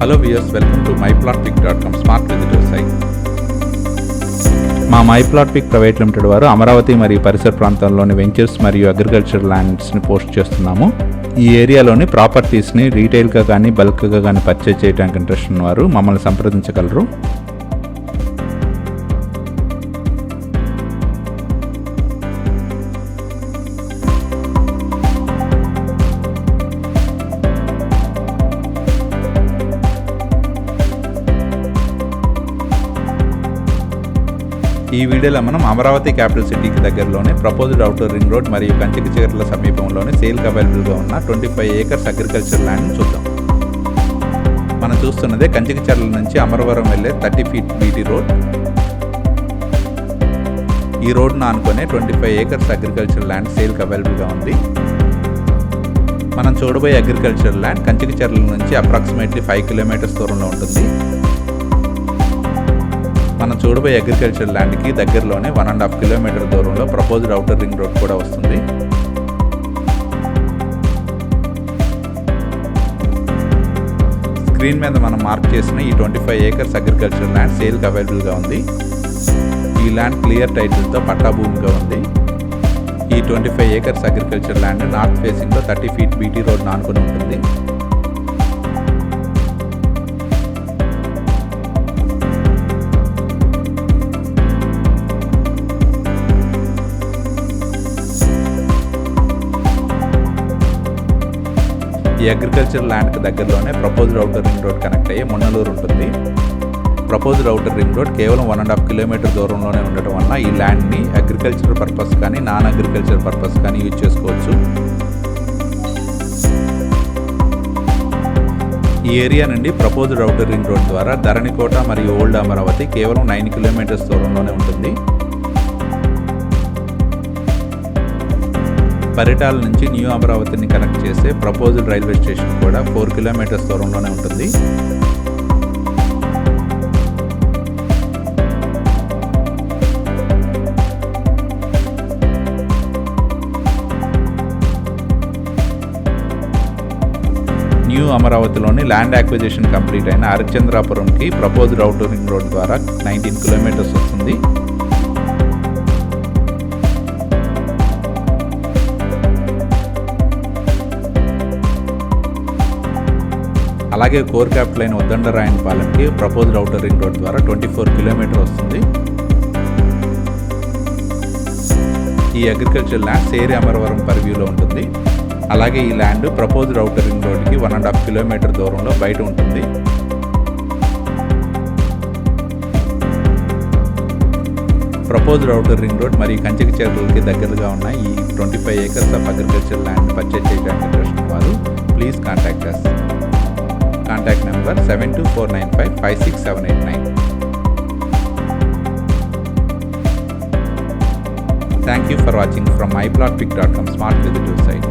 Hello viewers, welcome to myplotpick.com smart visitor site. మా myplotpick private limited వారు అమరావతి మరియు పరిసర ప్రాంతాల్లోని వెంచర్స్ మరియు అగ్రికల్చర్ ల్యాండ్స్ని పోస్ట్ చేస్తున్నాము. ఈ ఏరియాలోని ప్రాపర్టీస్ని రీటైల్గా కానీ బల్క్గా కానీ పర్చేజ్ చేయడానికి ఇంట్రెస్ట్ ఉన్నవారు మమ్మల్ని సంప్రదించగలరు. ఈ వీడియోలో మనం అమరావతి క్యాపిటల్ సిటీకి దగ్గరలోనే ప్రపోజ్డ్ అవుటర్ రింగ్ రోడ్ మరియు కంచికచర్ల సమీపంలోనే సేల్కి అవైలబుల్గా ఉన్న 25 acres అగ్రికల్చర్ ల్యాండ్ని చూద్దాం. మనం చూస్తున్నదే కంచికచర్ల నుంచి అమరవరం వెళ్ళే 30 feet బీటీ రోడ్. ఈ రోడ్ను ఆనుకునే 25 acres అగ్రికల్చర్ ల్యాండ్ సేల్కి అవైలబుల్గా ఉంది. మనం చూడబోయే అగ్రికల్చర్ ల్యాండ్ కంచికచర్ల నుంచి అప్రాక్సిమేట్లీ 5 kilometers దూరంలో ఉంటుంది. మనం చూడబోయే అగ్రికల్చర్ ల్యాండ్కి దగ్గరలోనే 1.5 kilometer దూరంలో ప్రపోజ్డ్ అవుటర్ రింగ్ రోడ్ కూడా వస్తుంది. స్క్రీన్ మీద మనం మార్క్ చేసిన ఈ 25 acres అగ్రికల్చర్ ల్యాండ్ సేల్కి అవైలబుల్గా ఉంది. ఈ ల్యాండ్ క్లియర్ టైటిల్తో పట్టా భూమిగా ఉంది. ఈ 25 acres అగ్రికల్చర్ ల్యాండ్ నార్త్ ఫేసింగ్లో 30 feet బీటీ రోడ్ ఆనుకుని ఉంటుంది. ఈ అగ్రికల్చర్ ల్యాండ్కి దగ్గరలోనే proposed outer ring road connect అయ్యే మున్నలూరు ఉంటుంది. ప్రపోజ్డ్ అవుటర్ రింగ్ రోడ్ కేవలం 1.5 kilometer దూరంలోనే ఉండటం వల్ల ఈ ల్యాండ్ని అగ్రికల్చర్ పర్పస్ కానీ నాన్ అగ్రికల్చర్ పర్పస్ కానీ యూజ్ చేసుకోవచ్చు. ఈ ఏరియా నుండి ప్రపోజ్డ్ అవుటర్ రింగ్ రోడ్ ద్వారా ధరణికోట మరియు ఓల్డ్ అమరావతి కేవలం 9 kilometers దూరంలోనే ఉంటుంది. పరిటాల నుంచి న్యూ అమరావతిని కనెక్ట్ చేసే ప్రపోజ్డ్ రైల్వే స్టేషన్ కూడా 4 kilometers దూరంలోనే ఉంటుంది. న్యూ అమరావతిలోని ల్యాండ్ యాక్విజిషన్ కంప్లీట్ అయిన హరిశ్చంద్రాపురంకి ప్రపోజ్డ్ అవుటర్ రింగ్ రోడ్ ద్వారా 19 kilometers వస్తుంది. అలాగే కోర్ క్యాపిటల్ అయిన ఉద్దండరాయనపాలెంకి ప్రపోజ్డ్ అవుటర్ రింగ్ రోడ్ ద్వారా 24 kilometers వస్తుంది. ఈ అగ్రికల్చర్ ల్యాండ్ సేరి అమరవరం పరివ్యూలో ఉంటుంది. అలాగే ఈ ల్యాండ్ ప్రపోజ్డ్ అవుటర్ రింగ్ రోడ్కి 1.5 kilometer దూరంలో బయట ఉంటుంది. ప్రపోజ్డ్ అవుటర్ రింగ్ రోడ్ మరియు కంచికచర్లకి దగ్గరగా ఉన్న ఈ 25 acres of agriculture land purchase చేయడానికి ఇంట్రెస్ట్ వారు please contact us. Contact number 7249556789. Thank you for watching from myplotpick.com smart visitor site.